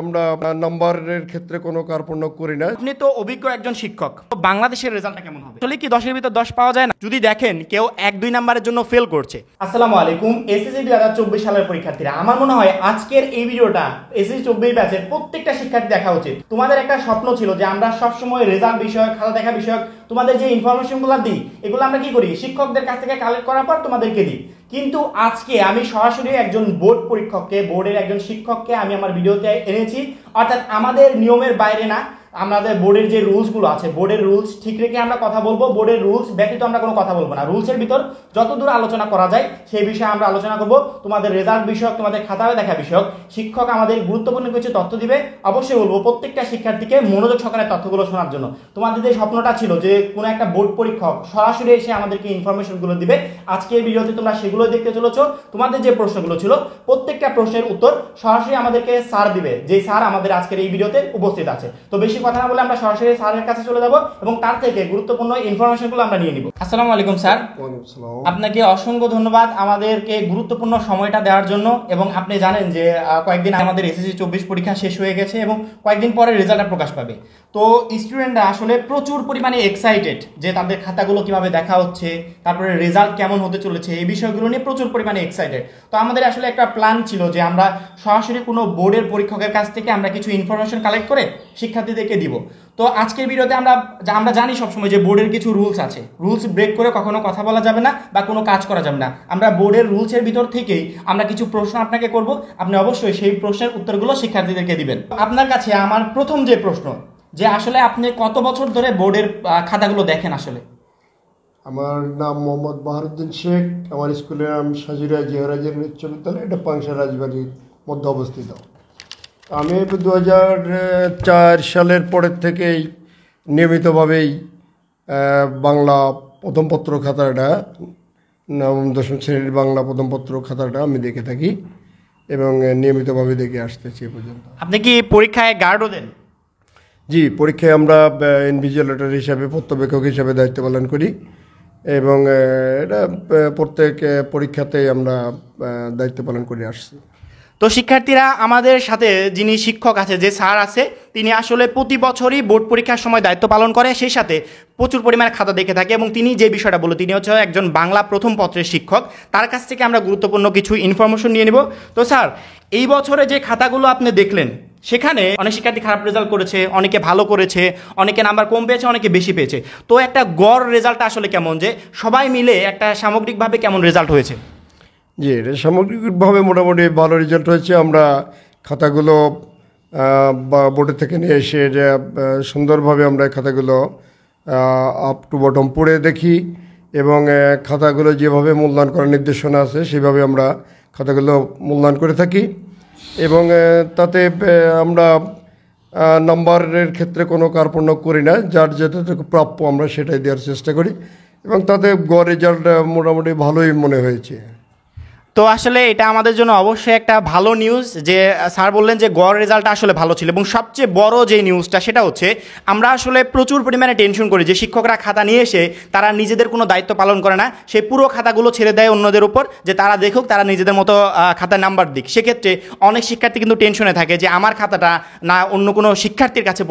আমরা নাম্বারের ক্ষেত্রে কোনো কার্পণ্য করি না। আপনি তো অভিজ্ঞ একজন শিক্ষক, বাংলাদেশের রেজাল্টটা কেমন হবে? আসলে কি 10-এর ভিতর 10 পাওয়া যায় না? যদি দেখেন কেউ 1-2 নাম্বারের জন্য ফেল করছে। আসসালামু আলাইকুম এসএসসি 2024 সালের পরীক্ষার্থীরা, আমার মনে হয় আজকের এই ভিডিওটা এসএসসি 24 ব্যাচের প্রত্যেকটা শিক্ষার্থী দেখা উচিত। তোমাদের একটা স্বপ্ন ছিল যে আমরা সবসময় রেজাল্ট বিষয়ক, খাতা দেখা বিষয়ক তোমাদের যে ইনফরমেশনগুলো দিই এগুলো আমরা কি করি, শিক্ষকদের কাছ থেকে কালেক্ট করার পর তোমাদেরকে দিই। কিন্তু আজকে আমি সরাসরি একজন বোর্ড পরীক্ষককে, বোর্ডের একজন শিক্ষককে আমি আমার ভিডিওতে এনেছি। অর্থাৎ আমাদের নিয়মের বাইরে না, আমাদের বোর্ডের যে রুলসগুলো আছে, বোর্ডের রুলস ঠিক রেখে আমরা কথা বলবো। বোর্ডের রুলস ব্যতীত আমরা কোনো কথা বলবো না। রুলসের ভিতর যতদূর আলোচনা করা যায় সেই বিষয়ে আমরা আলোচনা করব। তোমাদের রেজাল্ট বিষয়ক, তোমাদের খাতায় দেখা বিষয়ক শিক্ষক আমাদের গুরুত্বপূর্ণ কিছু তথ্য দিবে। অবশ্যই বলবো প্রত্যেকটা শিক্ষার্থীকে মনোযোগ সহকারে তথ্যগুলো শোনার জন্য। তোমাদের যে স্বপ্নটা ছিল যে কোনো একটা বোর্ড পরীক্ষক সরাসরি এসে আমাদেরকে ইনফরমেশনগুলো দিবে, আজকে এই ভিডিওতে তোমরা সেগুলো দেখতে চলেছো। তোমাদের যে প্রশ্নগুলো ছিল প্রত্যেকটা প্রশ্নের উত্তর সরাসরি আমাদেরকে স্যার দিবে, যে স্যার আমাদের আজকের এই ভিডিওতে উপস্থিত আছে। তো বেশি কথা না বলে আমরা সরাসরি স্যারের কাছে চলে যাব এবং তার থেকে গুরুত্বপূর্ণ ইনফরমেশনগুলো আমরা নিয়ে নিব। আসসালামু আলাইকুম স্যার। আপনাকে অসংখ্য ধন্যবাদ আমাদেরকে গুরুত্বপূর্ণ সময়টা দেওয়ার জন্য। এবং আপনি জানেন যে কয়েকদিন আমাদের এসএসসি 24 পরীক্ষা শেষ হয়ে গেছে এবং কয়েকদিন পরে রেজাল্টটা প্রকাশ পাবে। তো স্টুডেন্টরা আসলে প্রচুর পরিমাণে এক্সাইটেড যে তাদের খাতাগুলো কিভাবে দেখা হচ্ছে, তারপরে রেজাল্ট কেমন হতে চলেছে, এই বিষয়গুলো নিয়ে প্রচুর পরিমাণে এক্সাইটেড। তো আমাদের আসলে একটা প্ল্যান ছিল যে আমরা সরাসরি কোনো বোর্ডের পরীক্ষকের কাছ থেকে আমরা কিছু ইনফরমেশন কালেক্ট করে শিক্ষার্থীদেরকে দিব। তো আজকের ভিডিওতে আমরা জানি সবসময় যে বোর্ডের কিছু রুলস আছে, রুলস ব্রেক করে কখনো কথা বলা যাবে না বা কোনো কাজ করা যাবে না। আমরা বোর্ডের রুলসের ভিতর থেকেই আমরা কিছু প্রশ্ন আপনাকে করব, আপনি অবশ্যই সেই প্রশ্নের উত্তরগুলো শিক্ষার্থীদেরকে দিবেন। আপনার কাছে আমার প্রথম যে প্রশ্ন, যে আসলে আপনি কত বছর ধরে বোর্ডের খাতাগুলো দেখেন? আসলে আমার নাম মোহাম্মদ বাহারুদ্দিন শেখ। আমার স্কুলের নাম সাজিরা জিয়ারাজের উচ্চ বিদ্যালয়, এটা পাংশা রাজবাড়ির মধ্যে অবস্থিত। আমি 2004 সালের পরের থেকেই নিয়মিতভাবেই বাংলা প্রথম পত্র খাতাটা, নবম দশম শ্রেণীর বাংলা প্রথম পত্র খাতাটা আমি দেখে থাকি এবং নিয়মিতভাবে দেখে আসতেছি এ পর্যন্ত। আপনি কি পরীক্ষায় গার্ডও দেন? জি, পরীক্ষায় আমরা ইনভিজিলেটর হিসাবে, পর্যবেক্ষক হিসাবে দায়িত্ব পালন করি এবং এটা প্রত্যেক পরীক্ষাতেই আমরা দায়িত্ব পালন করে আসছি। তো শিক্ষার্থীরা, আমাদের সাথে যিনি শিক্ষক আছে, যে স্যার আছে, তিনি আসলে প্রতি বছরই বোর্ড পরীক্ষার সময় দায়িত্ব পালন করে, সেই সাথে প্রচুর পরিমাণে খাতা দেখে থাকে। এবং তিনি যে বিষয়টা বলল, তিনি হচ্ছে একজন বাংলা প্রথম পত্রের শিক্ষক। তার কাছ থেকে আমরা গুরুত্বপূর্ণ কিছু ইনফরমেশন নিয়ে নিব। তো স্যার, এই বছরে যে খাতাগুলো আপনি দেখলেন সেখানে অনেক শিক্ষার্থী খারাপ রেজাল্ট করেছে, অনেকে ভালো করেছে, অনেকে নাম্বার কম পেয়েছে, অনেকে বেশি পেয়েছে। তো একটা গড় রেজাল্ট আসলে কেমন, যে সবাই মিলে একটা সামগ্রিকভাবে কেমন রেজাল্ট হয়েছে? জি, এটা সামগ্রিকভাবে মোটামুটি ভালো রেজাল্ট হয়েছে। আমরা খাতাগুলো বোর্ডের থেকে নিয়ে এসে সুন্দরভাবে আমরা খাতাগুলো আপ টু বটম পড়ে দেখি এবং খাতাগুলো যেভাবে মূল্যায়ন করার নির্দেশনা আছে সেভাবে আমরা খাতাগুলো মূল্যায়ন করে থাকি এবং তাতে আমরা নাম্বারের ক্ষেত্রে কোনো কার্পণ্য করি না। যার যেটাটুকু প্রাপ্য আমরা সেটাই দেওয়ার চেষ্টা করি এবং তাতে গড় রেজাল্ট মোটামুটি ভালোই মনে হয়েছে। তো আসলে এটা আমাদের জন্য অবশ্যই একটা ভালো নিউজ যে স্যার বললেন যে গড় রেজাল্টটা আসলে ভালো ছিল। এবং সবচেয়ে বড় যে নিউজটা সেটা হচ্ছে, আমরা আসলে প্রচুর পরিমাণে টেনশন করি যে শিক্ষকরা খাতা নিয়ে এসে তারা নিজেদের কোনো দায়িত্ব পালন করে না, সেই পুরো খাতাগুলো ছেড়ে দেয় অন্যদের উপর, যে তারা দেখুক, তারা নিজেদের মতো খাতায় নাম্বার দিক। সেক্ষেত্রে অনেক শিক্ষার্থী কিন্তু টেনশনে থাকে যে আমার খাতাটা না অন্য কোনো শিক্ষার্থীর কাছে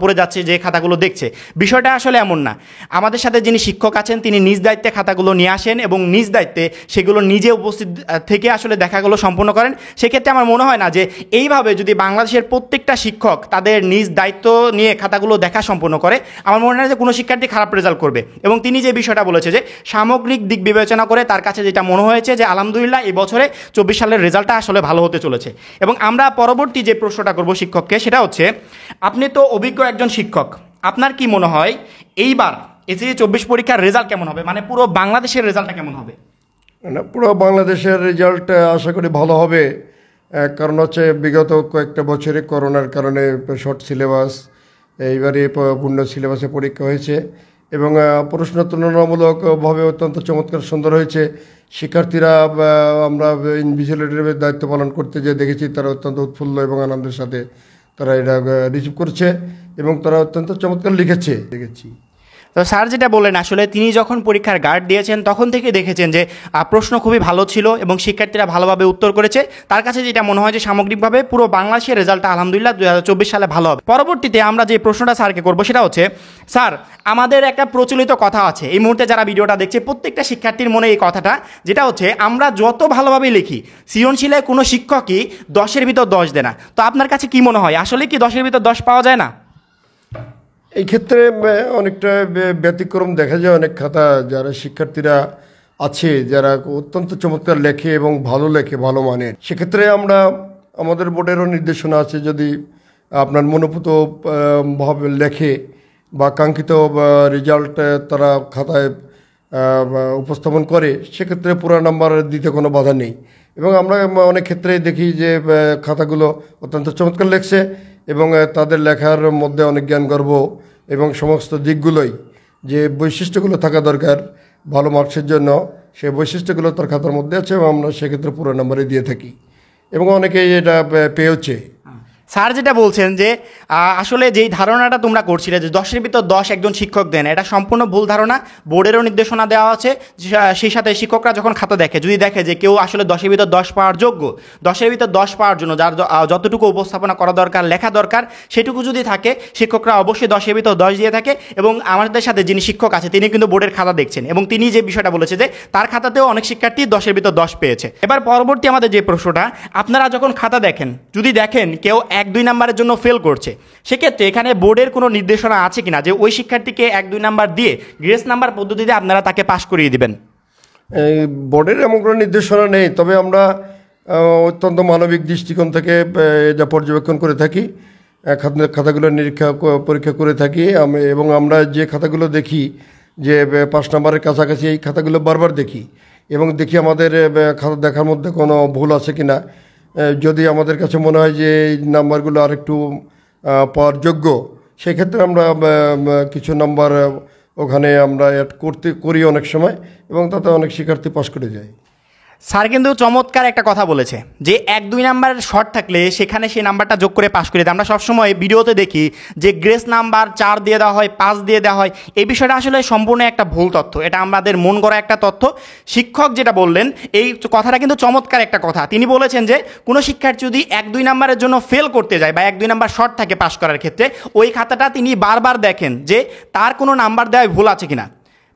পড়ে যাচ্ছে যে খাতাগুলো দেখছে। বিষয়টা আসলে এমন না। আমাদের সাথে যিনি শিক্ষক আছেন তিনি নিজ দায়িত্বে খাতাগুলো নিয়ে আসেন এবং নিজ দায়িত্বে সেগুলো নিজে উপস্থিত থেকে আসলে দেখাগুলো সম্পূর্ণ করেন। সেক্ষেত্রে আমার মনে হয় না যে এইভাবে যদি বাংলাদেশের প্রত্যেকটা শিক্ষক তাদের নিজ দায়িত্ব নিয়ে খাতাগুলো দেখা সম্পূর্ণ করে, আমার মনে হয় যে কোনো শিক্ষার্থী খারাপ রেজাল্ট করবে। এবং তিনি যে বিষয়টা বলেছে যে সামগ্রিক দিক বিবেচনা করে তার কাছে যেটা মনে হয়েছে যে আলহামদুলিল্লাহ এই বছরে 24 সালের রেজাল্টটা আসলে ভালো হতে চলেছে। এবং আমরা পরবর্তী যে প্রশ্নটা করব শিক্ষককে, সেটা হচ্ছে, আপনি তো অভিজ্ঞ একজন শিক্ষক, আপনার কি মনে হয় এইবার এসএসসি 24 পরীক্ষার রেজাল্ট কেমন হবে? মানে পুরো বাংলাদেশের রেজাল্টটা কেমন হবে? না, পুরো বাংলাদেশের রেজাল্ট আশা করি ভালো হবে। কারণ হচ্ছে বিগত কয়েকটা বছরে করোনার কারণে শর্ট সিলেবাস, এইবারে পূর্ণ সিলেবাসে পরীক্ষা হয়েছে এবং প্রশ্ন তুলনামূলকভাবে অত্যন্ত চমৎকার সুন্দর হয়েছে। শিক্ষার্থীরা আমরা ইনভিজিলেটরের দায়িত্ব পালন করতে যে দেখেছি তারা অত্যন্ত উৎফুল্ল এবং আনন্দের সাথে তারা এটা রিসিভ করছে এবং তারা অত্যন্ত চমৎকার লিখেছে দেখেছি। তো স্যার যেটা বললেন, আসলে তিনি যখন পরীক্ষার গার্ড দিয়েছেন তখন থেকে দেখেছেন যে প্রশ্ন খুবই ভালো ছিল এবং শিক্ষার্থীরা ভালোভাবে উত্তর করেছে। তার কাছে যেটা মনে হয় যে সামগ্রিকভাবে পুরো বাংলাদেশের রেজাল্টটা আলহামদুলিল্লাহ 2024 সালে ভালো হবে। পরবর্তীতে আমরা যে প্রশ্নটা স্যারকে করবো সেটা হচ্ছে, স্যার আমাদের একটা প্রচলিত কথা আছে, এই মুহূর্তে যারা ভিডিওটা দেখছে প্রত্যেকটা শিক্ষার্থীর মনে এই কথাটা, যেটা হচ্ছে আমরা যত ভালোভাবে লিখি সৃজনশীলে কোনো শিক্ষকই 10-এর ভিতর 10 দেয় না। তো আপনার কাছে কি মনে হয়, আসলে কি 10-এর ভিতর 10 পাওয়া যায় না? এই ক্ষেত্রে অনেকটা ব্যতিক্রম দেখা যায়। অনেক খাতা যারা শিক্ষার্থীরা আছে যারা অত্যন্ত চমৎকার লেখে এবং ভালো লেখে, ভালো মানের, সেক্ষেত্রে আমরা আমাদের বোর্ডেরও নির্দেশনা আছে, যদি আপনার মনোপুত ভাবে লেখে বা কাঙ্ক্ষিত রেজাল্ট তারা খাতায় উপস্থাপন করে, সেক্ষেত্রে পুরো নাম্বার দিতে কোনো বাধা নেই। এবং আমরা অনেক ক্ষেত্রেই দেখি যে খাতাগুলো অত্যন্ত চমৎকার লেখছে এবং তাদের লেখার মধ্যে অনেক জ্ঞানগর্ভ এবং সমস্ত দিকগুলোই যে বৈশিষ্ট্যগুলো থাকা দরকার ভালো মার্কসের জন্য, সেই বৈশিষ্ট্যগুলো তার খাতার মধ্যে আছে এবং আমরা সেক্ষেত্রে পুরো নাম্বারে দিয়ে থাকি এবং অনেকেই এটা পেয়েছে। স্যার যেটা বলছেন যে আসলে যেই ধারণাটা তোমরা করছিলে যে 10-এর ভিতর 10 একজন শিক্ষক দেন, এটা সম্পূর্ণ ভুল ধারণা। বোর্ডেরও নির্দেশনা দেওয়া আছে, সেই সাথে শিক্ষকরা যখন খাতা দেখে যদি দেখে যে কেউ আসলে 10-এর ভিতর 10 পাওয়ার যোগ্য, 10-এর ভিতর 10 পাওয়ার জন্য যার যতটুকু উপস্থাপনা করা দরকার, লেখা দরকার, সেটুকু যদি থাকে শিক্ষকরা অবশ্যই 10-এর ভিতর 10 দিয়ে থাকে। এবং আমাদের সাথে যিনি শিক্ষক আছে তিনি কিন্তু বোর্ডের খাতা দেখছেন এবং তিনি যে বিষয়টা বলেছে যে তার খাতাতেও অনেক শিক্ষার্থী 10-এর ভিতর 10 পেয়েছে। এবার পরবর্তী আমাদের যে প্রশ্নটা, আপনারা যখন খাতা দেখেন যদি দেখেন কেউ 1-2 নাম্বারের জন্য ফেল করছে, সেক্ষেত্রে এখানে বোর্ডের কোনো নির্দেশনা আছে কিনা যে ওই শিক্ষার্থীকে 1-2 নাম্বার দিয়ে গ্রেস নাম্বার পদ্ধতিতে আপনারা তাকে পাশ করিয়ে দিবেন? বোর্ডের এমন কোনো নির্দেশনা নেই, তবে আমরা অত্যন্ত মানবিক দৃষ্টিকোণ থেকে এটা পর্যবেক্ষণ করে থাকি, খাতাগুলো পরীক্ষা করে থাকি এবং আমরা যে খাতাগুলো দেখি যে 5 নাম্বারের কাছাকাছি, এই খাতাগুলো বারবার দেখি এবং দেখি আমাদের খাতা দেখার মধ্যে কোনো ভুল আছে কিনা। যদি আমাদের কাছে মনে হয় যে এই নাম্বারগুলো আরেকটু পাওয়ার যোগ্য, সেক্ষেত্রে আমরা কিছু নাম্বার ওখানে আমরা অ্যাড করি অনেক সময় এবং তাতে অনেক শিক্ষার্থী পাস করে যায়। স্যার কিন্তু চমৎকার একটা কথা বলেছে যে 1-2 নাম্বারের শর্ট থাকলে সেখানে সেই নাম্বারটা যোগ করে পাশ করে দেয়। আমরা সবসময় ভিডিওতে দেখি যে গ্রেস নাম্বার 4 দিয়ে দেওয়া হয়, 5 দিয়ে দেওয়া হয়। এই বিষয়টা আসলে সম্পূর্ণ একটা ভুল তথ্য, এটা আমাদের মন গড়া একটা তথ্য। শিক্ষক যেটা বললেন এই কথাটা কিন্তু চমৎকার একটা কথা। তিনি বলেছেন যে কোনো শিক্ষার্থী যদি 1-2 নাম্বারের জন্য ফেল করতে যায় বা 1-2 নাম্বার শর্ট থাকে পাশ করার ক্ষেত্রে, ওই খাতাটা তিনি বারবার দেখেন যে তার কোনো নাম্বার দেওয়ায় ভুল আছে কিনা,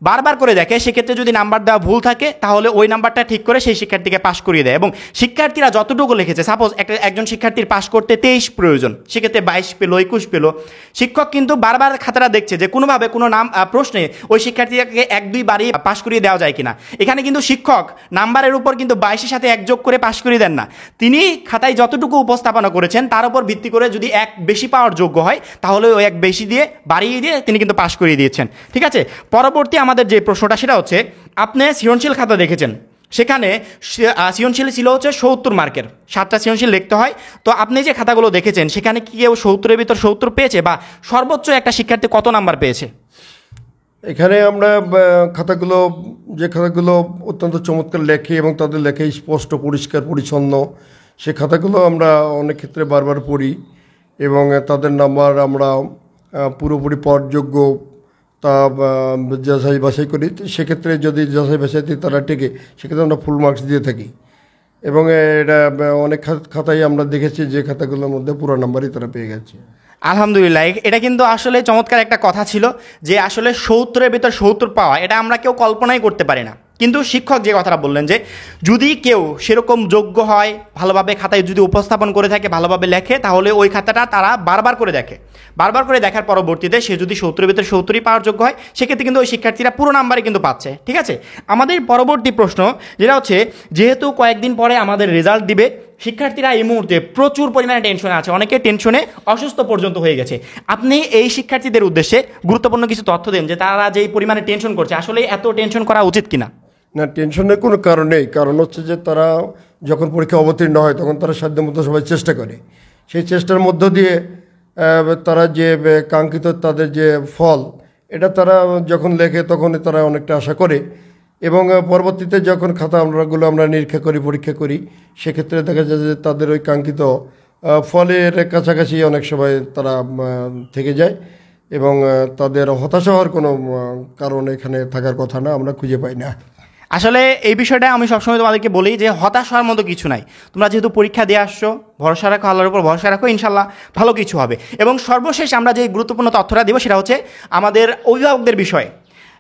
বারবার করে দেখে। সেক্ষেত্রে যদি নাম্বার দেওয়া ভুল থাকে তাহলে ওই নাম্বারটা ঠিক করে সেই শিক্ষার্থীকে পাশ করিয়ে দেয়। এবং শিক্ষার্থীরা যতটুকু লিখেছে, সাপোজ একজন শিক্ষার্থীর পাশ করতে 23 প্রয়োজন, সেক্ষেত্রে 22 পেলো, 21 পেলো, শিক্ষক কিন্তু বারবার খাতাটা দেখছে যে কোনোভাবে কোনো প্রশ্নে ওই শিক্ষার্থীকে 1-2 বাড়িয়ে পাশ করিয়ে দেওয়া যায় কিনা। এখানে কিন্তু শিক্ষক নাম্বারের উপর কিন্তু 22-এর সাথে 1 যোগ করে পাশ করিয়ে দেন না, তিনি খাতায় যতটুকু উপস্থাপনা করেছেন তার উপর ভিত্তি করে যদি 1 বেশি পাওয়ার যোগ্য হয় তাহলে ওই 1 বেশি দিয়ে বাড়িয়ে দিয়ে তিনি কিন্তু পাশ করিয়ে দিয়েছেন। ঠিক আছে, পরবর্তী আমাদের যে প্রশ্নটা সেটা হচ্ছে, আপনি সৃজনশীল খাতা দেখেছেন, সেখানে সৃজনশীল ছিল হচ্ছে 70 মার্কের, 7টা সৃজনশীল লিখতে হয়। তো আপনি যে খাতাগুলো দেখেছেন সেখানে কি কেউ 70-এর ভিতর 70 পেয়েছে বা সর্বোচ্চ একটা শিক্ষার্থী কত নাম্বার পেয়েছে? এখানে আমরা যে খাতাগুলো অত্যন্ত চমৎকার লেখে এবং তাদের লেখে স্পষ্ট, পরিষ্কার, পরিচ্ছন্ন, সে খাতাগুলো আমরা অনেক ক্ষেত্রে বারবার পড়ি এবং তাদের নাম্বার আমরা পুরোপুরি পাওয়ার যোগ্য তা যাচাই বাছাই করি। সেক্ষেত্রে যদি যাচাই বাছাইতে তারা টেকে, সেক্ষেত্রে আমরা ফুল মার্কস দিয়ে থাকি এবং এটা অনেক খাতাই আমরা দেখেছি যে খাতাগুলোর মধ্যে পুরো নাম্বারই তারা পেয়ে গেছে। আলহামদুলিল্লাহ, এটা কিন্তু আসলে চমৎকার একটা কথা ছিল যে আসলে 70-এর ভিতর 70 পাওয়া, এটা আমরা কেউ কল্পনাই করতে পারি না। কিন্তু শিক্ষক যে কথাটা বললেন যে যদি কেউ সেরকম যোগ্য হয়, ভালোভাবে খাতায় যদি উপস্থাপন করে থাকে, ভালোভাবে লেখে, তাহলে ওই খাতাটা তারা বারবার করে দেখে, বারবার করে দেখার পরবর্তীতে সে যদি 70-এর ভিতরে 70-ই পাওয়ার যোগ্য হয়, সেক্ষেত্রে কিন্তু ওই শিক্ষার্থীরা পুরো নাম্বারই কিন্তু পাচ্ছে। ঠিক আছে, আমাদের পরবর্তী প্রশ্ন যেটা হচ্ছে, যেহেতু কয়েকদিন পরে আমাদের রেজাল্ট দিবে, শিক্ষার্থীরা এই মুহূর্তে প্রচুর পরিমাণে টেনশনে আছে, অনেকে টেনশনে অসুস্থ পর্যন্ত হয়ে গেছে। আপনি এই শিক্ষার্থীদের উদ্দেশ্যে গুরুত্বপূর্ণ কিছু তথ্য দেন যে তারা যেই পরিমাণে টেনশন করছে, আসলে এত টেনশন করা উচিত কিনা? না, টেনশনের কোনো কারণ নেই। কারণ হচ্ছে যে তারা যখন পরীক্ষা অবতীর্ণ হয় তখন তারা সাধ্যমতো সবাই চেষ্টা করে, সেই চেষ্টার মধ্য দিয়ে তারা যে কাঙ্ক্ষিত তাদের যে ফল, এটা তারা যখন লেখে তখনই তারা অনেকটা আশা করে এবং পরবর্তীতে যখন আমরা নিরীক্ষা করি, পরীক্ষা করি, সেক্ষেত্রে দেখা যায় যে তাদের ওই কাঙ্ক্ষিত ফলের কাছাকাছি অনেক সময় তারা থেকে যায় এবং তাদের হতাশা হওয়ার কোনো কারণ এখানে থাকার কথা না, আমরা খুঁজে পাই না। আসলে এই বিষয়টা আমি সবসময় তোমাদেরকে বলি যে হতাশ হওয়ার মতো কিছু নাই। তোমরা যেহেতু পরীক্ষা দিয়ে আসছো, ভরসা রাখো, আল্লাহর উপর ভরসা রাখো, ইনশাল্লাহ ভালো কিছু হবে। এবং সর্বশেষ আমরা যে গুরুত্বপূর্ণ তথ্যটা দেবো সেটা হচ্ছে আমাদের অভিভাবকদের বিষয়ে।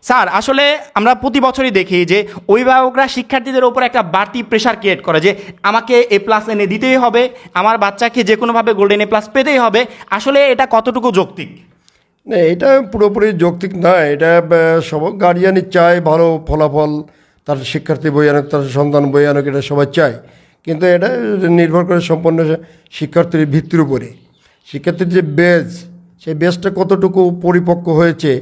স্যার, আসলে আমরা প্রতি বছরই দেখি যে অভিভাবকরা শিক্ষার্থীদের ওপর একটা বাড়তি প্রেশার ক্রিয়েট করে যে আমাকে A+ এনে দিতেই হবে, আমার বাচ্চাকে যে কোনোভাবে গোল্ডেন A+ পেতেই হবে। আসলে এটা কতটুকু যৌক্তিক? না, এটা পুরোপুরি যৌক্তিক না। এটা সব গার্জিয়ানই চায় ভালো ফলাফল, তার শিক্ষার্থী বই আনুক, তার সন্তান বই আনুক, এটা সবাই চায়। কিন্তু এটা নির্ভর করে সম্পূর্ণ শিক্ষার্থীর ভিত্তির উপরে। শিক্ষার্থীর যে বেজ, সেই বেজটা কতটুকু পরিপক্ক হয়েছে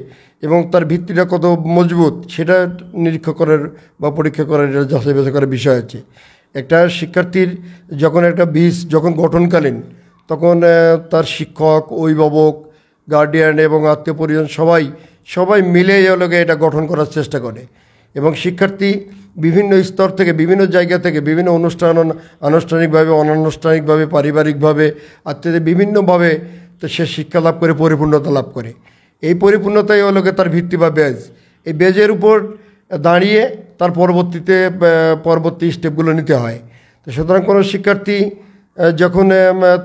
এবং তার ভিত্তিটা কত মজবুত, সেটা নিরীক্ষা করার বা পরীক্ষা করার যাচাই বাছাই করার বিষয় আছে। একটা শিক্ষার্থীর যখন একটা বীজ যখন গঠনকালীন, তখন তার শিক্ষক, অভিভাবক, গার্ডিয়ান এবং আত্মীয় পরিজন সবাই মিলে এগুলোকে এটা গঠন করার চেষ্টা করে। এবং শিক্ষার্থী বিভিন্ন স্তর থেকে, বিভিন্ন জায়গা থেকে, বিভিন্ন আনুষ্ঠানিকভাবে, অনানুষ্ঠানিকভাবে, পারিবারিকভাবে, আত্মীয়দের বিভিন্নভাবে তো সে শিক্ষা লাভ করে পরিপূর্ণতা লাভ করে। এই পরিপূর্ণতাই হলোকে তার ভিত্তি বা বেজ। এই বেজের উপর দাঁড়িয়ে তার পরবর্তী স্টেপগুলো নিতে হয়। তো সুতরাং কোনো শিক্ষার্থী যখন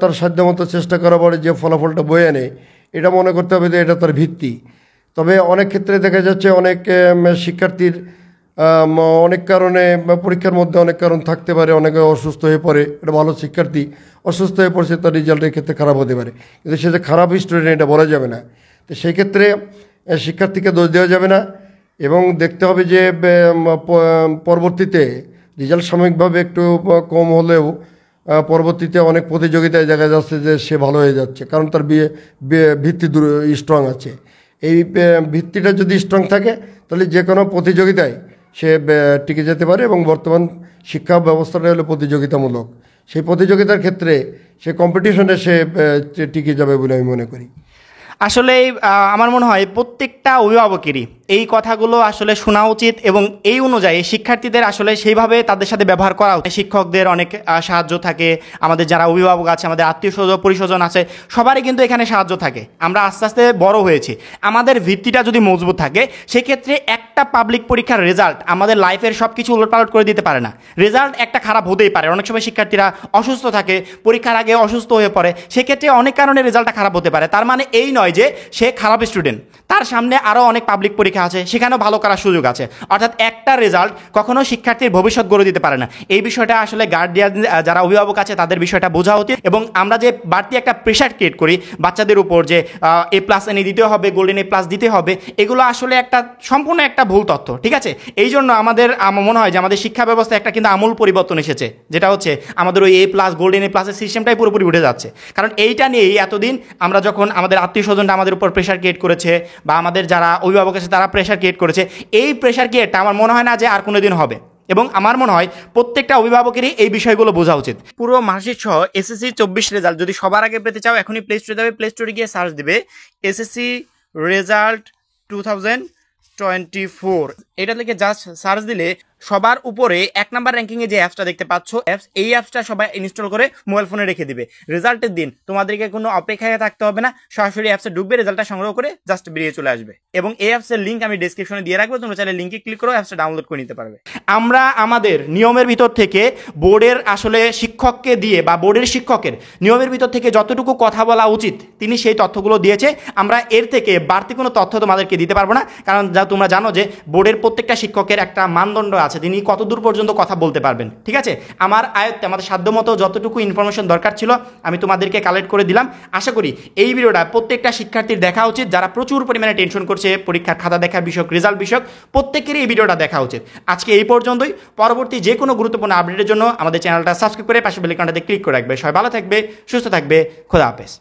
তার সাধ্যমতো চেষ্টা করা পরে যে ফলাফলটা বয়ে আনে, এটা মনে করতে হবে যে এটা তার ভিত্তি। তবে অনেক ক্ষেত্রে দেখা যাচ্ছে অনেক শিক্ষার্থীর অনেক কারণে পরীক্ষার মধ্যে অনেক কারণ থাকতে পারে, অনেকে অসুস্থ হয়ে পড়ে। এটা ভালো শিক্ষার্থী অসুস্থ হয়ে পড়ছে, তার রেজাল্টের ক্ষেত্রে খারাপ হতে পারে, কিন্তু সে যে খারাপ স্টুডেন্ট এটা বলা যাবে না। তো সেই ক্ষেত্রে শিক্ষার্থীকে দোষ দেওয়া যাবে না এবং দেখতে হবে যে পরবর্তীতে রেজাল্ট সাময়িকভাবে একটু কম হলেও পরবর্তীতে অনেক প্রতিযোগিতায় দেখা যাচ্ছে যে সে ভালো হয়ে যাচ্ছে, কারণ তার ভিত্তি স্ট্রং আছে। এই ভিত্তিটা যদি স্ট্রং থাকে তাহলে যে কোনো প্রতিযোগিতায় সে টিকে যেতে পারে। এবং বর্তমান শিক্ষা ব্যবস্থাটা হলো প্রতিযোগিতামূলক, সেই প্রতিযোগিতার ক্ষেত্রে সে কম্পিটিশনে সে টিকে যাবে বলে আমি মনে করি। আসলে আমার মনে হয় প্রত্যেকটা অভিভাবকেরই এই কথাগুলো আসলে শোনা উচিত এবং এই অনুযায়ী শিক্ষার্থীদের আসলে সেইভাবে তাদের সাথে ব্যবহার করা উচিত। শিক্ষকদের অনেক সাহায্য থাকে, আমাদের যারা অভিভাবক আছে, আমাদের আত্মীয় পরিস্বজন আছে, সবারই কিন্তু এখানে সাহায্য থাকে। আমরা আস্তে আস্তে বড় হয়েছি, আমাদের ভিত্তিটা যদি মজবুত থাকে সেক্ষেত্রে একটা পাবলিক পরীক্ষার রেজাল্ট আমাদের লাইফের সব কিছু উলটপালট করে দিতে পারে না। রেজাল্ট একটা খারাপ হতেই পারে, অনেক সময় শিক্ষার্থীরা অসুস্থ থাকে, পরীক্ষার আগে অসুস্থ হয়ে পড়ে, সেক্ষেত্রে অনেক কারণে রেজাল্টটা খারাপ হতে পারে। তার মানে এই নয় যে সে খারাপ স্টুডেন্ট, তার সামনে আরও অনেক পাবলিক পরীক্ষা আছে, সেখানেও ভালো করার সুযোগ আছে। অর্থাৎ একটা রেজাল্ট কখনো শিক্ষার্থীর ভবিষ্যৎ গড়ে দিতে পারে না। এই বিষয়টা আসলে গার্ডিয়ান যারা অভিভাবক আছে তাদের বিষয়টা বোঝা উচিত। এবং আমরা যে বাড়তি একটা প্রেশার ক্রিয়েট করি বাচ্চাদের উপর যে A+ এনে দিতে হবে, গোল্ডেন A+ দিতে হবে, এগুলো আসলে একটা সম্পূর্ণ একটা ভুল তথ্য। ঠিক আছে, এই জন্য আমার মনে হয় যে আমাদের শিক্ষা ব্যবস্থায় একটা কিন্তু আমূল পরিবর্তন এসেছে, যেটা হচ্ছে আমাদের ওই A+, গোল্ডেন A+ এর সিস্টেমটাই পুরোপুরি উঠে যাচ্ছে। কারণ এইটা নিয়েই এতদিন আমরা যখন আমাদের আত্মীয় স্বজনরা আমাদের উপর প্রেশার ক্রিয়েট করেছে বা আমাদের যারা অভিভাবক আছে তারা প্রেশার ক্রিয়েট করেছে, এই প্রেশার ক্রিয়েটটা আমার মনে হয় না যে আর কোনো দিন হবে। এবং আমার মনে হয় প্রত্যেকটা অভিভাবকেরই এই বিষয়গুলো বোঝা উচিত। পুরো মার্কশিট সহ SSC 24 রেজাল্ট যদি সবার আগে পেতে চাও, এখনই প্লে স্টোরে যাবে, প্লে স্টোরে গিয়ে সার্চ দিবে SSC রেজাল্ট 2024, এটা লিখে জাস্ট সার্চ দিলে সবার উপরে 1 নাম্বার র্যাঙ্কিংয়ে যে অ্যাপসটা দেখতে পাচ্ছ, এই অ্যাপসটা সবাই ইনস্টল করে মোবাইল ফোনে রেখে দিবে। রেজাল্টের দিন তোমাদেরকে কোনো অপেক্ষায় থাকতে হবে না, সরাসরি অ্যাপসে ঢুকবে, রেজাল্টটা সংগ্রহ করে জাস্ট বেরিয়ে চলে আসবে। এবং এই অ্যাপসের লিঙ্ক আমি ডেসক্রিপশনে দিয়ে রাখবো, তোমরা চাইলে লিঙ্কে ক্লিক করে অ্যাপসটা ডাউনলোড করে নিতে পারবে। আমরা আমাদের নিয়মের ভিতর থেকে বোর্ডের আসলে শিক্ষককে দিয়ে বা বোর্ডের শিক্ষকের নিয়মের ভিতর থেকে যতটুকু কথা বলা উচিত তিনি সেই তথ্যগুলো দিয়েছে। আমরা এর থেকে বাড়তি কোনো তথ্য তোমাদেরকে দিতে পারবো না, কারণ তোমরা জানো যে বোর্ডের প্রত্যেকটা শিক্ষকের একটা মানদণ্ড আছে, তিনি কতদূর পর্যন্ত কথা বলতে পারবেন। ঠিক আছে, আমার আয়ত্তে আমাদের সাধ্যমতো যতটুকু ইনফরমেশন দরকার ছিল আমি তোমাদেরকে কালেক্ট করে দিলাম। আশা করি এই ভিডিওটা প্রত্যেকটা শিক্ষার্থীর দেখা উচিত, যারা প্রচুর পরিমাণে টেনশন করছে পরীক্ষার খাতা দেখা বিষয়ক, রেজাল্ট বিষয়ক, প্রত্যেকেরই এই ভিডিওটা দেখা উচিত। আজকে এই পর্যন্তই। পরবর্তী যে কোনো গুরুত্বপূর্ণ আপডেটের জন্য আমাদের চ্যানেলটা সাবস্ক্রাইব করে পাশে বেল আইকনটাতে ক্লিক করে রাখবে। সবাই ভালো থাকবে, সুস্থ থাকবে, খোদা হাফেজ।